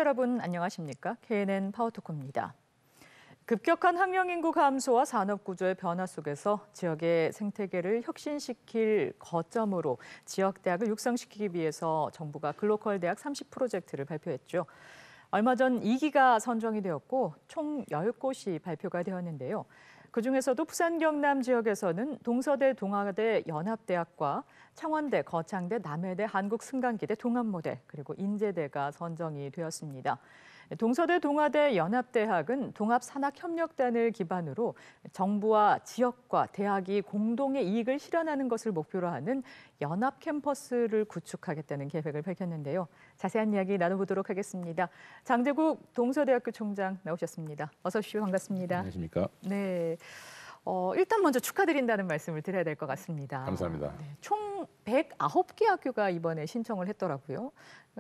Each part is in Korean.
여러분 안녕하십니까? KNN 파워토크입니다. 급격한 학령 인구 감소와 산업 구조의 변화 속에서 지역의 생태계를 혁신시킬 거점으로 지역 대학을 육성시키기 위해서 정부가 글로컬 대학 30 프로젝트를 발표했죠. 얼마 전 2기가 선정이 되었고 총 10곳이 발표가 되었는데요. 그중에서도 부산 경남 지역에서는 동서대 동아대 연합대학과 창원대, 거창대, 남해대, 한국승강기대 동합모델, 그리고 인제대가 선정이 되었습니다. 동서대 동아대 연합대학은 동합산학협력단을 기반으로 정부와 지역과 대학이 공동의 이익을 실현하는 것을 목표로 하는 연합 캠퍼스를 구축하겠다는 계획을 밝혔는데요. 자세한 이야기 나눠보도록 하겠습니다. 장대국 동서대학교 총장 나오셨습니다. 어서 오십시오. 반갑습니다. 안녕하십니까? 네. 일단 먼저 축하드린다는 말씀을 드려야 될 것 같습니다. 감사합니다. 네, 총 109개 학교가 이번에 신청을 했더라고요.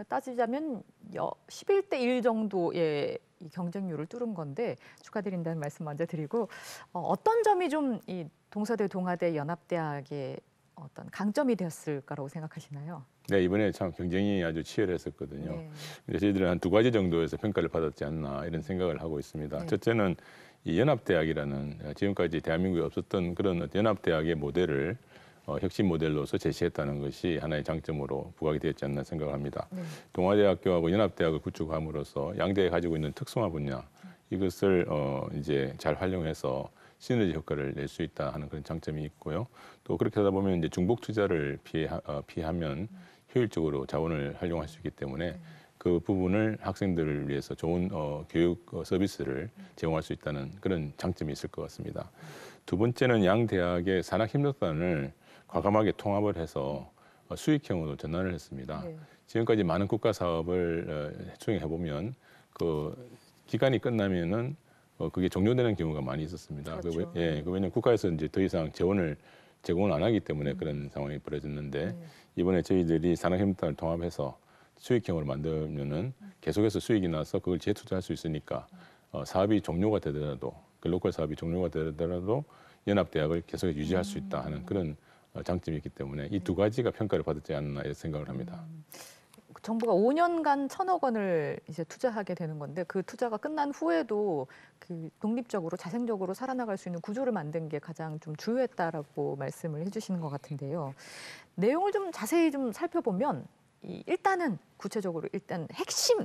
따지자면 11대 1 정도의 이 경쟁률을 뚫은 건데 축하드린다는 말씀 먼저 드리고 어떤 점이 좀 이 동서대 동아대 연합대학의 어떤 강점이 되었을까라고 생각하시나요? 네, 이번에 참 경쟁이 아주 치열했었거든요. 네. 그래서 저희들은 한 두 가지 정도에서 평가를 받았지 않나 이런 생각을 하고 있습니다. 네. 첫째는 이 연합대학이라는 지금까지 대한민국에 없었던 그런 연합대학의 모델을 혁신 모델로서 제시했다는 것이 하나의 장점으로 부각이 되었지 않나 생각합니다. 네. 동아대학교하고 연합대학을 구축함으로써 양대가 가지고 있는 특성화 분야 이것을 이제 잘 활용해서 시너지 효과를 낼 수 있다 하는 그런 장점이 있고요. 또 그렇게 하다 보면 이제 중복 투자를 피하면 효율적으로 자원을 활용할 수 있기 때문에 그 부분을 학생들을 위해서 좋은 교육 서비스를 제공할 수 있다는 그런 장점이 있을 것 같습니다. 두 번째는 양 대학의 산학협력단을 과감하게 통합을 해서 수익형으로 전환을 했습니다. 네. 지금까지 많은 국가 사업을 추진해 보면 그 기간이 끝나면은 그게 종료되는 경우가 많이 있었습니다. 그렇죠. 왜냐하면 국가에서 이제 더 이상 제공을 안 하기 때문에 그런 상황이 벌어졌는데 이번에 저희들이 산학협력단을 통합해서 수익형으로 만들면은 계속해서 수익이 나서 그걸 재투자할 수 있으니까 사업이 종료가 되더라도 글로컬 사업이 종료가 되더라도 연합대학을 계속 유지할 수 있다 하는 그런 장점이 있기 때문에 이 두 가지가 평가를 받았지 않나 이런 생각을 합니다. 정부가 5년간 1,000억 원을 이제 투자하게 되는 건데 그 투자가 끝난 후에도 그 독립적으로 자생적으로 살아나갈 수 있는 구조를 만든 게 가장 좀 주요했다라고 말씀을 해주시는 것 같은데요. 내용을 좀 자세히 좀 살펴보면 일단은 구체적으로 일단 핵심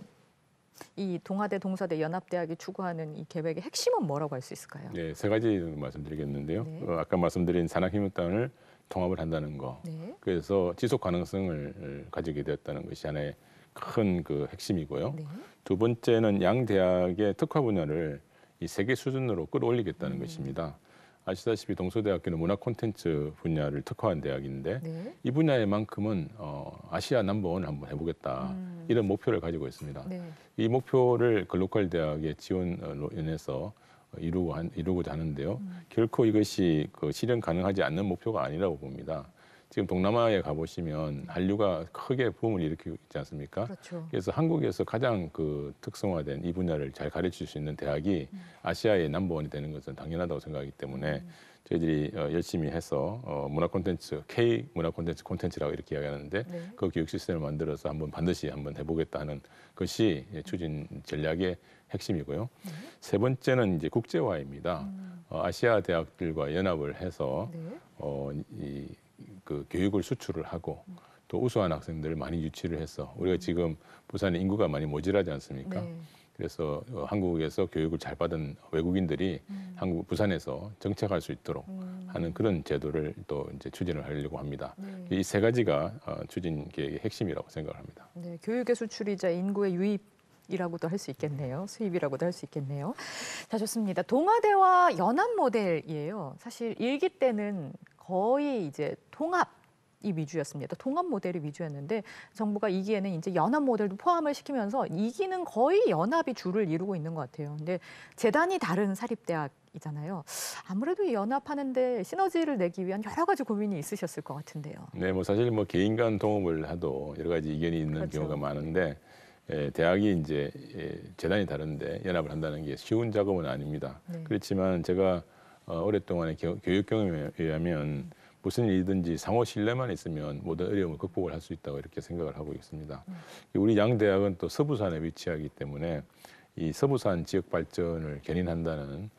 이 동아대 동서대 연합대학이 추구하는 이 계획의 핵심은 뭐라고 할 수 있을까요? 네, 세 가지 말씀드리겠는데요. 네. 아까 말씀드린 산학협력단을 통합을 한다는 거. 네. 그래서 지속 가능성을 가지게 되었다는 것이 하나의 큰 그 핵심이고요. 네. 두 번째는 양 대학의 특화 분야를 이 세계 수준으로 끌어올리겠다는 것입니다. 아시다시피 동서대학교는 문화 콘텐츠 분야를 특화한 대학인데 네. 이 분야에만큼은 아시아 넘버원을 한번 해보겠다 이런 목표를 가지고 있습니다. 네. 이 목표를 글로컬 대학의 지원으로 인해서 이루고자 하는데요. 결코 이것이 실현 가능하지 않는 목표가 아니라고 봅니다. 지금 동남아에 가보시면 한류가 크게 붐을 일으키고 있지 않습니까? 그렇죠. 그래서 한국에서 가장 그 특성화된 이 분야를 잘 가르칠 수 있는 대학이 아시아의 넘버원이 되는 것은 당연하다고 생각하기 때문에 저희들이 열심히 해서 문화 콘텐츠, K 문화 콘텐츠라고 이렇게 이야기하는데 네. 그 교육 시스템을 만들어서 반드시 한번 해보겠다 하는 것이 추진 전략의 핵심이고요. 세 번째는 이제 국제화입니다. 아시아 대학들과 연합을 해서 네. 그 교육을 수출을 하고 또 우수한 학생들을 많이 유치를 해서 우리가 지금 부산에 인구가 많이 모자라지 않습니까? 네. 그래서 한국에서 교육을 잘 받은 외국인들이 부산에서 정착할 수 있도록 하는 그런 제도를 또 이제 추진을 하려고 합니다. 네. 이 세 가지가 추진 계획의 핵심이라고 생각을 합니다. 네, 교육의 수출이자 인구의 유입이라고도 할 수 있겠네요. 수입이라고도 할 수 있겠네요. 자, 좋습니다. 동아대와 연합 모델이에요. 사실 1기 때는 거의 이제 통합이 위주였습니다. 통합 모델이 위주였는데 정부가 2기에는 이제 연합 모델도 포함을 시키면서 2기는 거의 연합이 주를 이루고 있는 것 같아요. 근데 재단이 다른 사립대학이잖아요. 아무래도 이 연합하는데 시너지를 내기 위한 여러 가지 고민이 있으셨을 것 같은데요. 네, 뭐 사실 뭐 개인 간 동업을 해도 여러 가지 이견이 있는 그렇죠. 경우가 많은데 대학이 이제 재단이 다른데 연합을 한다는 게 쉬운 작업은 아닙니다. 네. 그렇지만 제가 오랫동안의 교육 경험에 의하면 무슨 일이든지 상호 신뢰만 있으면 모든 어려움을 극복을 할 수 있다고 이렇게 생각을 하고 있습니다. 우리 양대학은 또 서부산에 위치하기 때문에 이 서부산 지역 발전을 견인한다는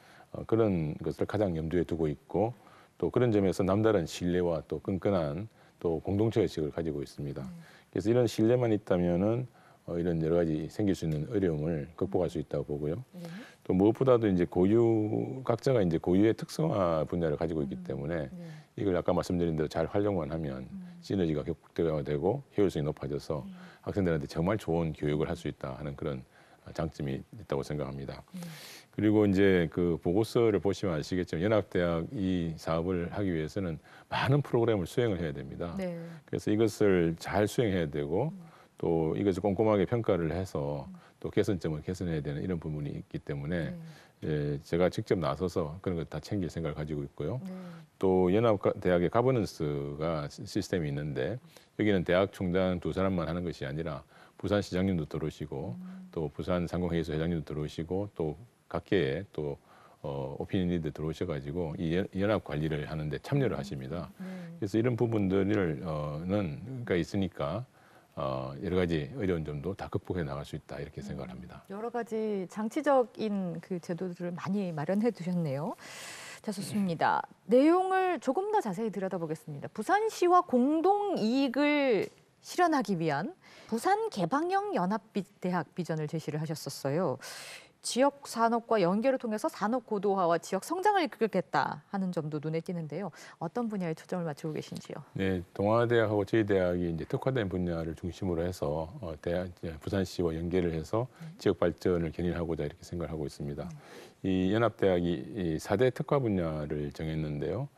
그런 것을 가장 염두에 두고 있고 또 그런 점에서 남다른 신뢰와 또 끈끈한 또 공동체 의식을 가지고 있습니다. 그래서 이런 신뢰만 있다면은 이런 여러 가지 생길 수 있는 어려움을 극복할 수 있다고 보고요. 또 무엇보다도 이제 각자가 이제 고유의 특성화 분야를 가지고 있기 때문에 이걸 아까 말씀드린 대로 잘 활용만 하면 시너지가 극대화되고 효율성이 높아져서 학생들한테 정말 좋은 교육을 할 수 있다 하는 그런 장점이 있다고 생각합니다. 그리고 이제 그 보고서를 보시면 아시겠지만 연합대학 이 사업을 하기 위해서는 많은 프로그램을 수행을 해야 됩니다. 네. 그래서 이것을 잘 수행해야 되고 또 이것을 꼼꼼하게 평가를 해서 또 개선점을 개선해야 되는 이런 부분이 있기 때문에 제가 직접 나서서 그런 걸 다 챙길 생각을 가지고 있고요. 또 연합대학의 가버넌스가 시스템이 있는데 여기는 대학 총장 2사람만 하는 것이 아니라 부산시장님도 들어오시고 또 부산상공회의소 회장님도 들어오시고 또 각계에 또 오피니언 리더 들어오셔가지고 이 연합 관리를 하는데 참여를 하십니다. 그래서 이런 부분들을가 있으니까 여러 가지 어려운 점도 다 극복해 나갈 수 있다 이렇게 생각을 합니다. 여러 가지 장치적인 그 제도들을 많이 마련해 두셨네요. 자, 좋습니다. 내용을 조금 더 자세히 들여다보겠습니다. 부산시와 공동 이익을 실현하기 위한 부산개방형 연합대학 비전을 제시를 하셨었어요. 지역 산업과 연계를 통해서 산업 고도화와 지역 성장을 이끌겠다 하는 점도 눈에 띄는데요. 어떤 분야에 초점을 맞추고 계신지요? 네, 동아대학하고 저희 대학이 이제 특화된 분야를 중심으로 해서 부산시와 연계를 해서 지역 발전을 견인하고자 이렇게 생각을 하고 있습니다. 이 연합대학이 이 4대 특화 분야를 정했는데요.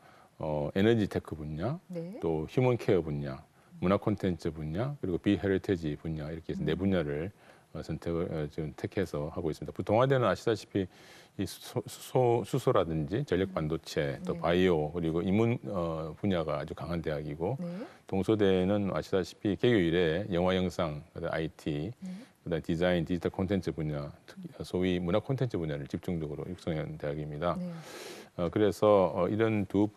에너지 테크 분야, 또 휴먼 케어 분야, 문화 콘텐츠 분야, 그리고 비헤리테지 분야 이렇게 해서 4분야를 선택을 지금 택해서 하고 있습니다. 동아대는 아시다시피 이 수소라든지 전력 반도체, 또 바이오 그리고 인문 분야가 아주 강한 대학이고 동서대는 아시다시피 개교 이래 영화 영상, 그다음 IT, 그다음 디자인, 디지털 콘텐츠 분야, 소위 문화 콘텐츠 분야를 집중적으로 육성한 대학입니다. 그래서 이런 두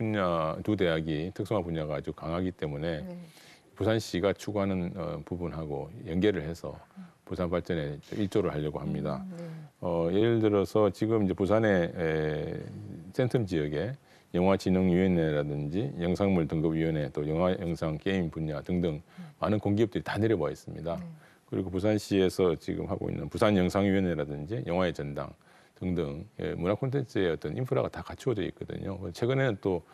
대학이 특성화 분야가 아주 강하기 때문에 부산시가 추구하는 부분하고 연계를 해서 부산 발전에 일조를 하려고 합니다. 예를 들어서 지금 이제 부산의 센텀 지역에 영화진흥위원회라든지 영상물 등급위원회, 또 영화, 영상, 게임 분야 등등 많은 공기업들이 다 내려와 있습니다. 그리고 부산시에서 지금 하고 있는 부산영상위원회라든지 영화의 전당 등등 문화 콘텐츠의 어떤 인프라가 다 갖추어져 있거든요. 최근에는 또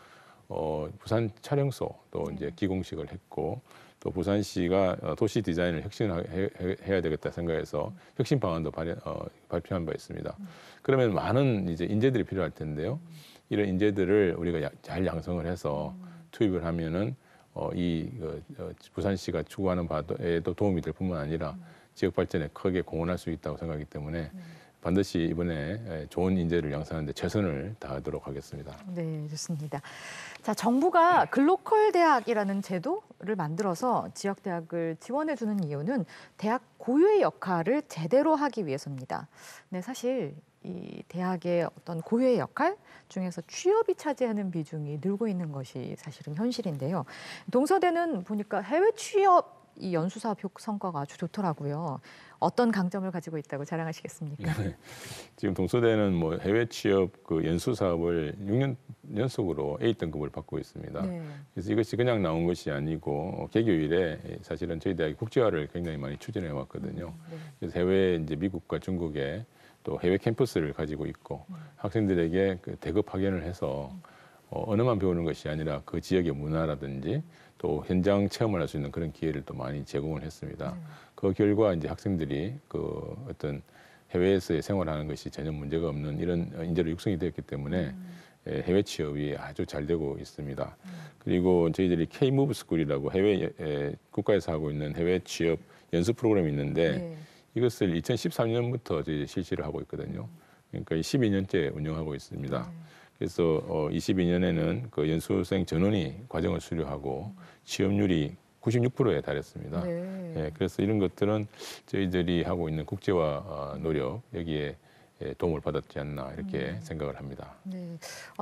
부산 촬영소 또 이제 기공식을 했고 또 부산시가 도시 디자인을 혁신해야 되겠다 생각해서 혁신 방안도 발표한 바 있습니다. 그러면 많은 이제 인재들이 필요할 텐데요. 이런 인재들을 우리가 잘 양성을 해서 투입을 하면은 부산시가 추구하는 바에도 도움이 될 뿐만 아니라 지역 발전에 크게 공헌할 수 있다고 생각하기 때문에 반드시 이번에 좋은 인재를 양성하는 데 최선을 다하도록 하겠습니다. 네, 좋습니다. 자, 정부가 글로컬 대학이라는 제도를 만들어서 지역 대학을 지원해 주는 이유는 대학 고유의 역할을 제대로 하기 위해서입니다. 네, 사실 이 대학의 어떤 고유의 역할 중에서 취업이 차지하는 비중이 늘고 있는 것이 사실은 현실인데요. 동서대는 보니까 해외 취업 이 연수사업 성과가 아주 좋더라고요. 어떤 강점을 가지고 있다고 자랑하시겠습니까? 네. 지금 동서대는 뭐 해외 취업 그 연수 사업을 6년 연속으로 A등급을 받고 있습니다. 그래서 이것이 그냥 나온 것이 아니고 개교 이래 사실은 저희 대학이 국제화를 굉장히 많이 추진해 왔거든요. 그래서 해외 이제 미국과 중국에 또 해외 캠퍼스를 가지고 있고 학생들에게 그 대거 파견을 해서 언어만 배우는 것이 아니라 그 지역의 문화라든지 또 현장 체험을 할 수 있는 그런 기회를 또 많이 제공을 했습니다. 그 결과 이제 학생들이 그 어떤 해외에서의 생활하는 것이 전혀 문제가 없는 이런 인재로 육성이 되었기 때문에 해외 취업이 아주 잘 되고 있습니다. 그리고 저희들이 K-Move School이라고 해외 국가에서 하고 있는 해외 취업 연수 프로그램이 있는데 이것을 2013년부터 저희 실시를 하고 있거든요. 그러니까 12년째 운영하고 있습니다. 그래서 22년에는 그 연수생 전원이 과정을 수료하고 취업률이 96%에 달했습니다. 그래서 이런 것들은 저희들이 하고 있는 국제화 노력 여기에 도움을 받았지 않나 이렇게 생각을 합니다.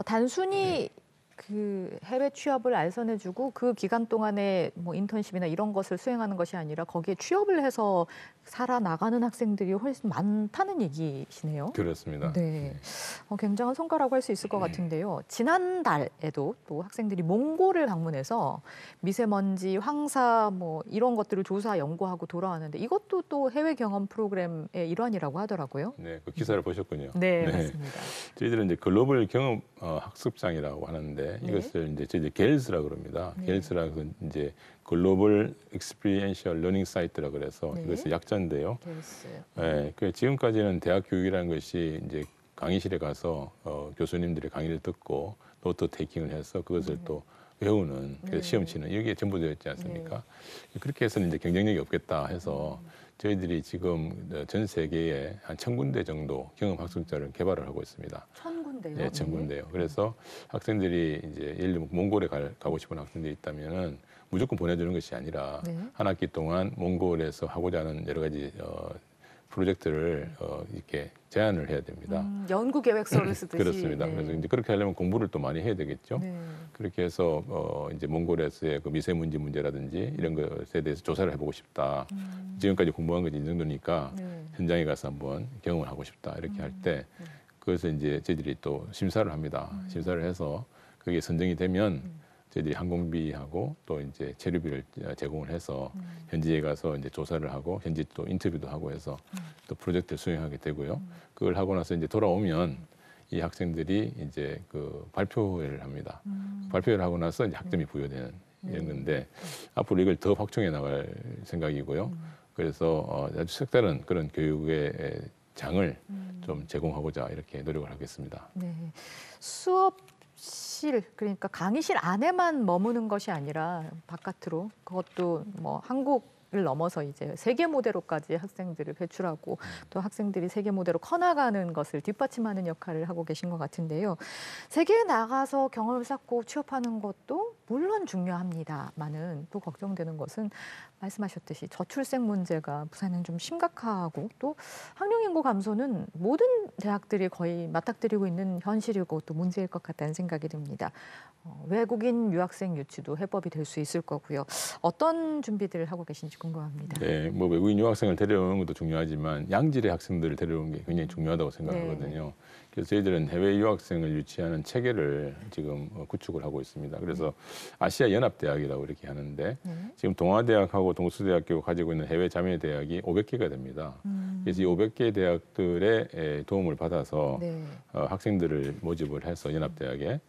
단순히 그 해외 취업을 알선해주고 그 기간 동안에 뭐 인턴십이나 이런 것을 수행하는 것이 아니라 거기에 취업을 해서 살아나가는 학생들이 훨씬 많다는 얘기시네요. 그렇습니다. 네, 굉장한 성과라고 할 수 있을 것 같은데요. 지난달에도 또 학생들이 몽골을 방문해서 미세먼지, 황사 뭐 이런 것들을 조사, 연구하고 돌아왔는데 이것도 또 해외 경험 프로그램의 일환이라고 하더라고요. 네, 그 기사를 보셨군요. 네, 맞습니다. 저희들은 이제 글로벌 경험 학습장이라고 하는데 이것을 이제 저희들 겔스라고 그럽니다. 겔스라고 이제 글로벌 익스피리엔셜 러닝 사이트라 그래서 이것의 약자인데요. 겔스. 네, 그 지금까지는 대학 교육이라는 것이 이제 강의실에 가서 교수님들의 강의를 듣고 노트 테이킹을 해서 그것을 또 외우는 시험 치는 이게 전부 되었지 않습니까? 그렇게 해서는 이제 경쟁력이 없겠다 해서 저희들이 지금 전 세계에 한 1,000군데 정도 경험 학습자를 개발을 하고 있습니다. 1,000군데요? 네, 1,000군데요. 그래서 학생들이 이제 예를 들면 몽골에 가고 싶은 학생들이 있다면은 무조건 보내주는 것이 아니라 한 학기 동안 몽골에서 하고자 하는 여러 가지 프로젝트를 이렇게 제안을 해야 됩니다. 연구 계획서를 쓰듯이. 그렇습니다. 그래서 이제 그렇게 하려면 공부를 또 많이 해야 되겠죠. 그렇게 해서 이제 몽골에서의 그 미세먼지 문제라든지 이런 것에 대해서 조사를 해보고 싶다. 지금까지 공부한 것이 이 정도니까 현장에 가서 한번 경험을 하고 싶다. 이렇게 할 때 그래서 이제 저희들이 또 심사를 합니다. 심사를 해서 그게 선정이 되면 저희들이 항공비하고 또 이제 체류비를 제공을 해서 현지에 가서 이제 조사를 하고 현지 또 인터뷰도 하고 해서 또 프로젝트를 수행하게 되고요. 그걸 하고 나서 이제 돌아오면 이 학생들이 이제 그 발표회를 합니다. 발표회를 하고 나서 이제 학점이 부여되는 이런 건데 앞으로 이걸 더 확충해 나갈 생각이고요. 그래서 아주 색다른 그런 교육의 장을 좀 제공하고자 이렇게 노력을 하겠습니다. 네. 수업실, 그러니까 강의실 안에만 머무는 것이 아니라 바깥으로, 그것도 뭐 한국을 넘어서 이제 세계 모델로까지 학생들을 배출하고 또 학생들이 세계 모델로 커나가는 것을 뒷받침하는 역할을 하고 계신 것 같은데요. 세계에 나가서 경험을 쌓고 취업하는 것도 물론 중요합니다만은 또 걱정되는 것은 말씀하셨듯이 저출생 문제가 부산은 좀 심각하고 또 학령 인구 감소는 모든 대학들이 거의 맞닥뜨리고 있는 현실이고 또 문제일 것 같다는 생각이 듭니다. 외국인 유학생 유치도 해법이 될 수 있을 거고요. 어떤 준비들을 하고 계신지 궁금합니다. 네, 뭐 외국인 유학생을 데려오는 것도 중요하지만 양질의 학생들을 데려오는 게 굉장히 중요하다고 생각하거든요. 그래서 저희들은 해외 유학생을 유치하는 체계를 지금 구축을 하고 있습니다. 그래서 아시아 연합대학이라고 이렇게 하는데 지금 동아대학하고 동수대학교가 가지고 있는 해외 자매 대학이 500개가 됩니다. 그래서 이 500개 대학들의 도움을 받아서 학생들을 모집을 해서 연합대학에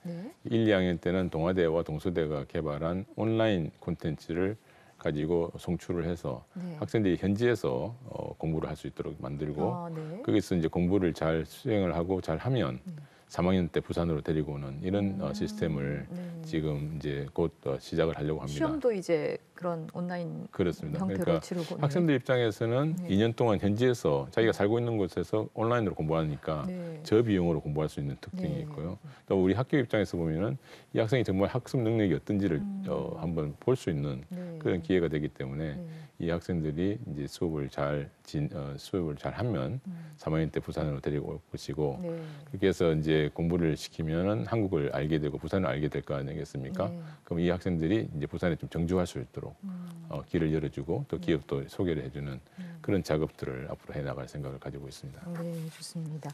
1, 2학년 때는 동아대와 동수대가 개발한 온라인 콘텐츠를 가지고 송출을 해서 학생들이 현지에서 공부를 할 수 있도록 만들고 거기서 이제 공부를 잘 수행을 하고 잘 하면 3학년 때 부산으로 데리고 오는 이런 시스템을 지금 이제 곧 시작을 하려고 합니다. 시험도 이제 그런 온라인 그렇습니다. 형태로 그러니까 치르고 학생들 입장에서는 2년 동안 현지에서 자기가 살고 있는 곳에서 온라인으로 공부하니까 저비용으로 공부할 수 있는 특징이 있고요. 또 우리 학교 입장에서 보면은 이 학생이 정말 학습 능력이 어떤지를 한번 볼 수 있는 그런 기회가 되기 때문에 이 학생들이 이제 수업을 잘 하면 3학년 때 부산으로 데리고 올 것이고 그렇게 해서 이제 공부를 시키면은 한국을 알게 되고 부산을 알게 될 거 아니겠습니까? 그럼 이 학생들이 이제 부산에 좀 정주할 수 있도록 길을 열어주고 또 기업도 소개를 해주는 그런 작업들을 앞으로 해나갈 생각을 가지고 있습니다. 네, 좋습니다.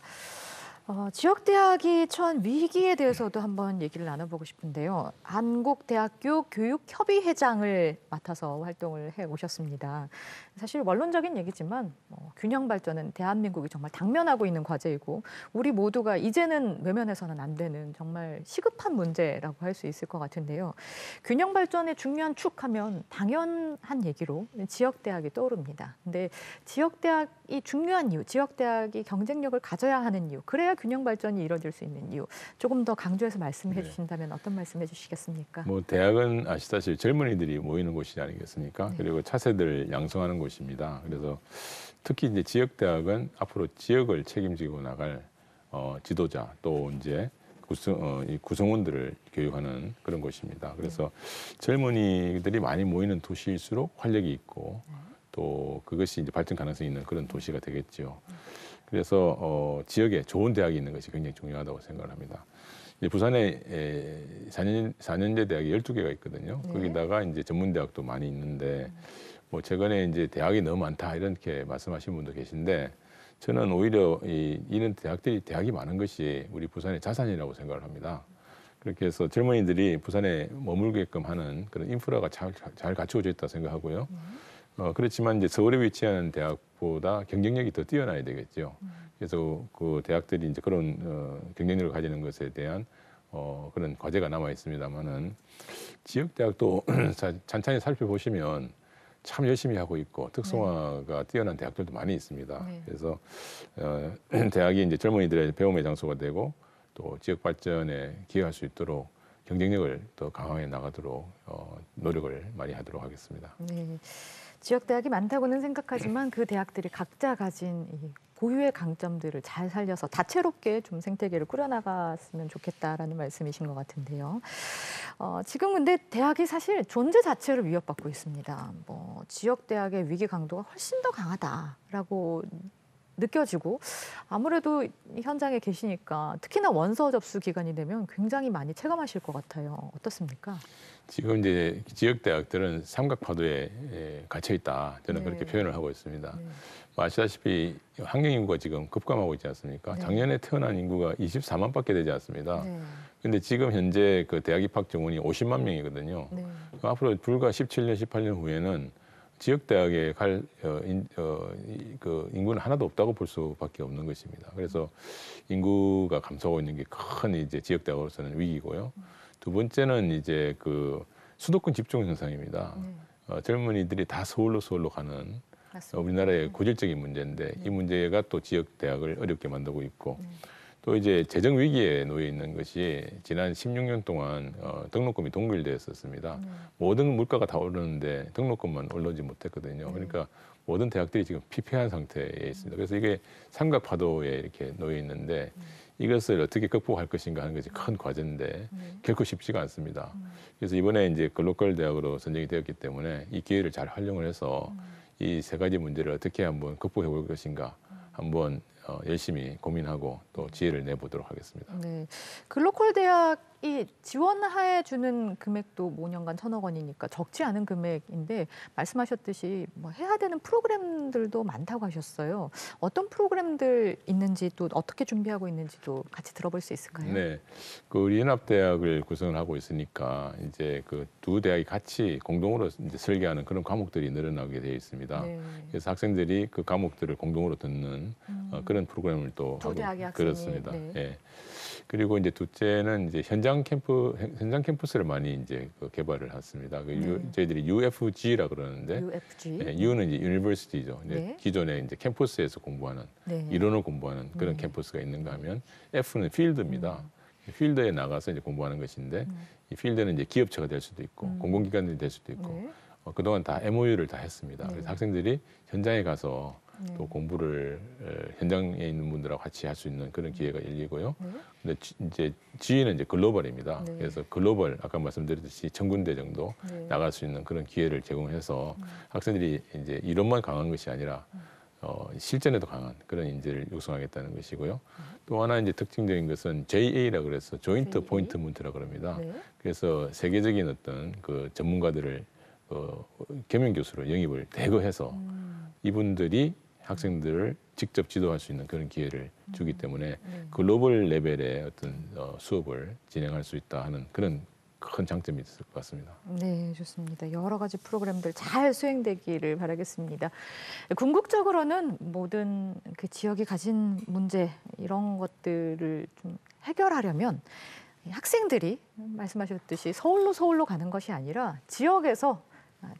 지역대학이 처한 위기에 대해서도 한번 얘기를 나눠보고 싶은데요. 한국대학교 교육협의회장을 맡아서 활동을 해오셨습니다. 사실 원론적인 얘기지만 균형 발전은 대한민국이 정말 당면하고 있는 과제이고 우리 모두가 이제는 외면해서는 안 되는 정말 시급한 문제라고 할 수 있을 것 같은데요. 균형 발전의 중요한 축하면 당연한 얘기로 지역대학이 떠오릅니다. 근데 지역대학이 중요한 이유, 지역대학이 경쟁력을 가져야 하는 이유, 그래야 균형 발전이 이루어질 수 있는 이유 조금 더 강조해서 말씀해 주신다면 어떤 말씀해 주시겠습니까? 뭐 대학은 아시다시피 젊은이들이 모이는 곳이 아니겠습니까? 그리고 차세대를 양성하는 곳입니다. 그래서 특히 이제 지역 대학은 앞으로 지역을 책임지고 나갈 지도자 또 이제 구성원들을 교육하는 그런 곳입니다. 그래서 젊은이들이 많이 모이는 도시일수록 활력이 있고 또 그것이 이제 발전 가능성이 있는 그런 도시가 되겠죠. 그래서 지역에 좋은 대학이 있는 것이 굉장히 중요하다고 생각을 합니다. 이제 부산에 4년제 대학이 12개가 있거든요. 네. 거기다가 이제 전문대학도 많이 있는데 뭐 최근에 이제 대학이 너무 많다 이렇게 말씀하시는 분도 계신데 저는 오히려 이런 대학이 많은 것이 우리 부산의 자산이라고 생각을 합니다. 그렇게 해서 젊은이들이 부산에 머물게끔 하는 그런 인프라가 잘 갖추어져 있다 생각하고요. 그렇지만 이제 서울에 위치한 대학보다 경쟁력이 더 뛰어나야 되겠죠. 그래서 그 대학들이 이제 그런 경쟁력을 가지는 것에 대한 그런 과제가 남아 있습니다만은 지역 대학도 찬찬히 살펴보시면 참 열심히 하고 있고 특성화가 뛰어난 대학들도 많이 있습니다. 네. 그래서 대학이 이제 젊은이들의 배움의 장소가 되고 또 지역 발전에 기여할 수 있도록 경쟁력을 더 강화해 나가도록 노력을 많이 하도록 하겠습니다. 네. 지역 대학이 많다고는 생각하지만 그 대학들이 각자 가진 이 고유의 강점들을 잘 살려서 다채롭게 좀 생태계를 꾸려나갔으면 좋겠다라는 말씀이신 것 같은데요. 지금 근데 대학이 사실 존재 자체를 위협받고 있습니다. 뭐 지역 대학의 위기 강도가 훨씬 더 강하다라고 느껴지고 아무래도 현장에 계시니까 특히나 원서 접수 기간이 되면 굉장히 많이 체감하실 것 같아요. 어떻습니까? 지금 이제 지역 대학들은 삼각파도에 갇혀 있다. 저는 네. 그렇게 표현을 하고 있습니다. 네. 아시다시피 학령 인구가 지금 급감하고 있지 않습니까? 네. 작년에 태어난 인구가 24만밖에 되지 않습니다. 네. 근데 지금 현재 그 대학 입학 정원이 50만 명이거든요. 네. 앞으로 불과 17년, 18년 후에는 지역 대학에 갈 그 인구는 하나도 없다고 볼 수밖에 없는 것입니다. 그래서 인구가 감소하고 있는 게 큰 이제 지역 대학으로서는 위기고요. 두 번째는 이제 그 수도권 집중 현상입니다. 네. 젊은이들이 다 서울로 가는 맞습니다. 우리나라의 고질적인 문제인데 이 문제가 또 지역 대학을 어렵게 만들고 있고 네. 또 이제 재정 위기에 놓여 있는 것이 지난 16년 동안 등록금이 동결되었었습니다. 모든 물가가 다 오르는데 등록금만 오르지 못했거든요. 그러니까 모든 대학들이 지금 피폐한 상태에 있습니다. 그래서 이게 삼각파도에 이렇게 놓여 있는데 이것을 어떻게 극복할 것인가 하는 것이 큰 과제인데 결코 쉽지가 않습니다. 그래서 이번에 이제 글로컬 대학으로 선정이 되었기 때문에 이 기회를 잘 활용을 해서 이 세 가지 문제를 어떻게 한번 극복해 볼 것인가 한번 열심히 고민하고 또 지혜를 내보도록 하겠습니다. 네, 글로컬 대학이 지원해 주는 금액도 5년간 1,000억 원이니까 적지 않은 금액인데 말씀하셨듯이 뭐 해야 되는 프로그램들도 많다고 하셨어요. 어떤 프로그램들 있는지 또 어떻게 준비하고 있는지도 같이 들어볼 수 있을까요? 네, 그 우리 연합대학을 구성을 하고 있으니까 이제 그 두 대학이 같이 공동으로 이제 설계하는 그런 과목들이 늘어나게 되어 있습니다. 네. 그래서 학생들이 그 과목들을 공동으로 듣는 그런 프로그램을 또 두 하고 대학의 학생이, 그렇습니다. 네. 예. 그리고 이제 둘째는 이제 현장 캠퍼스를 많이 이제 개발을 했습니다. 저희들이 UFG라 그러는데 UFG. 예, U는 이제 유니버시티죠. 네. 기존에 이제 캠퍼스에서 공부하는 네. 이론을 공부하는 그런 캠퍼스가 있는가 하면 F는 필드입니다. 필드에 나가서 이제 공부하는 것인데 이 필드는 이제 기업체가 될 수도 있고 공공기관이 될 수도 있고 네. 그동안 다 MOU를 다 했습니다. 네. 그래서 학생들이 현장에 가서 네. 또 공부를 현장에 있는 분들하고 같이 할 수 있는 그런 기회가 열리고요. 네. 근데 이제 G는 이제 글로벌입니다. 네. 그래서 글로벌 아까 말씀드렸듯이 1,000군데 정도 네. 나갈 수 있는 그런 기회를 제공해서 학생들이 이제 이론만 강한 것이 아니라 실전에도 강한 그런 인재를 육성하겠다는 것이고요. 또 하나 이제 특징적인 것은 JA라 그래서 조인트 JA? 포인트먼트라 그럽니다. 네. 그래서 세계적인 어떤 그 전문가들을 겸임 교수로 영입을 대거해서 이분들이 학생들을 직접 지도할 수 있는 그런 기회를 주기 때문에 글로벌 레벨의 어떤 수업을 진행할 수 있다 하는 그런 큰 장점이 있을 것 같습니다. 네, 좋습니다. 여러 가지 프로그램들 잘 수행되기를 바라겠습니다. 궁극적으로는 모든 그 지역이 가진 문제 이런 것들을 좀 해결하려면 학생들이 말씀하셨듯이 서울로 가는 것이 아니라 지역에서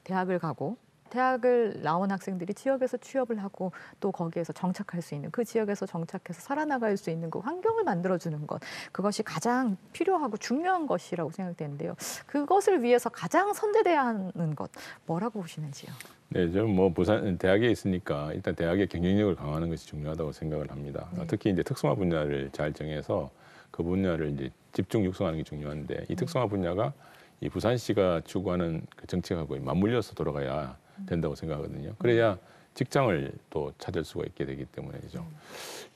대학을 가고 대학을 나온 학생들이 지역에서 취업을 하고 또 거기에서 정착할 수 있는 그 지역에서 정착해서 살아나갈 수 있는 그 환경을 만들어주는 것 그것이 가장 필요하고 중요한 것이라고 생각되는데요. 그것을 위해서 가장 선제돼야 하는 것 뭐라고 보시는지요? 네, 저는 뭐 부산 대학에 있으니까 일단 대학의 경쟁력을 강화하는 것이 중요하다고 생각을 합니다. 네. 특히 이제 특성화 분야를 잘 정해서 그 분야를 이제 집중 육성하는 게 중요한데 이 특성화 분야가 이 부산시가 추구하는 그 정책하고 맞물려서 돌아가야 된다고 생각하거든요. 그래야 직장을 또 찾을 수가 있게 되기 때문이죠.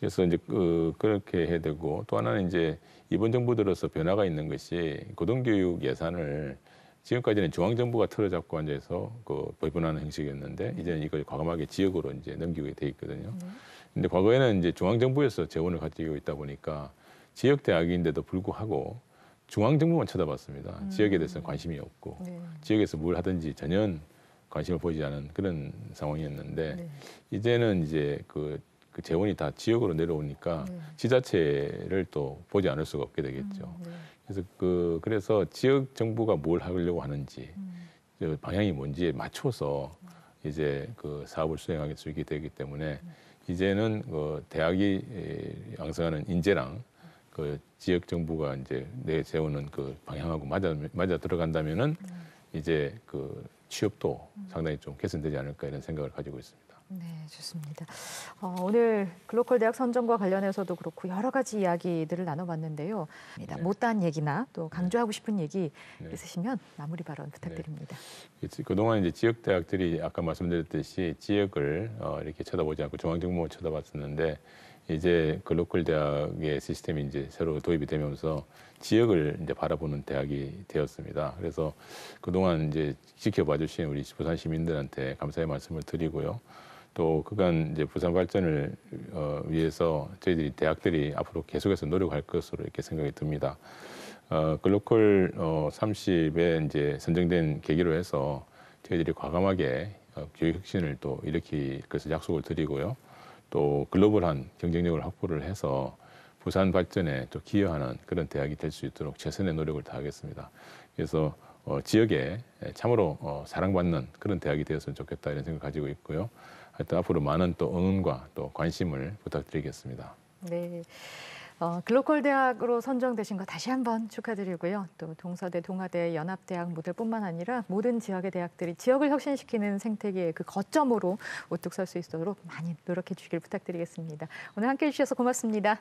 그래서 이제 그렇게 해야 되고 또 하나는 이제 이번 정부 들어서 변화가 있는 것이 고등교육 예산을 지금까지는 중앙정부가 틀어잡고 앉아서 그 배분하는 형식이었는데 이제는 이걸 과감하게 지역으로 이제 넘기게 돼 있거든요. 근데 과거에는 이제 중앙정부에서 재원을 가지고 있다 보니까 지역 대학인데도 불구하고 중앙정부만 쳐다봤습니다. 지역에 대해서는 관심이 없고 네. 지역에서 뭘 하든지 전혀 관심을 보이지 않은 그런 상황이었는데 네. 이제는 이제 그 재원이 다 지역으로 내려오니까 네. 지자체를 또 보지 않을 수가 없게 되겠죠. 네. 그래서 지역 정부가 뭘 하려고 하는지 그 방향이 뭔지에 맞춰서 이제 그 사업을 수행할 수 있게 되기 때문에 이제는 그 대학이 양성하는 인재랑 그 지역 정부가 이제 내세우는 그 방향하고 맞아 들어간다면은 이제 그 취업도 상당히 좀 개선되지 않을까 이런 생각을 가지고 있습니다. 네, 좋습니다. 오늘 글로컬 대학 선정과 관련해서도 그렇고 여러 가지 이야기들을 나눠봤는데요. 네. 못다한 얘기나 또 강조하고 싶은 얘기 네. 있으시면 마무리 발언 부탁드립니다. 그동안 이제 지역 대학들이 아까 말씀드렸듯이 지역을 이렇게 쳐다보지 않고 중앙정부만 쳐다봤었는데 이제 글로컬 대학의 시스템이 이제 새로 도입이 되면서 지역을 이제 바라보는 대학이 되었습니다. 그래서 그동안 이제 지켜봐 주신 우리 부산 시민들한테 감사의 말씀을 드리고요. 또 그간 이제 부산 발전을 위해서 저희들이 대학들이 앞으로 계속해서 노력할 것으로 이렇게 생각이 듭니다. 글로컬 30에 이제 선정된 계기로 해서 저희들이 과감하게 교육 혁신을 또 일으킬 것을 약속을 드리고요. 또 글로벌한 경쟁력을 확보를 해서 부산 발전에 또 기여하는 그런 대학이 될 수 있도록 최선의 노력을 다하겠습니다. 그래서 지역에 참으로 사랑받는 그런 대학이 되었으면 좋겠다 이런 생각을 가지고 있고요. 하여튼 앞으로 많은 또 응원과 또 관심을 부탁드리겠습니다. 네. 글로컬 대학으로 선정되신 거 다시 한번 축하드리고요. 또 동서대, 동아대, 연합대학 모델뿐만 아니라 모든 지역의 대학들이 지역을 혁신시키는 생태계의 그 거점으로 우뚝 설 수 있도록 많이 노력해 주길 부탁드리겠습니다. 오늘 함께해 주셔서 고맙습니다.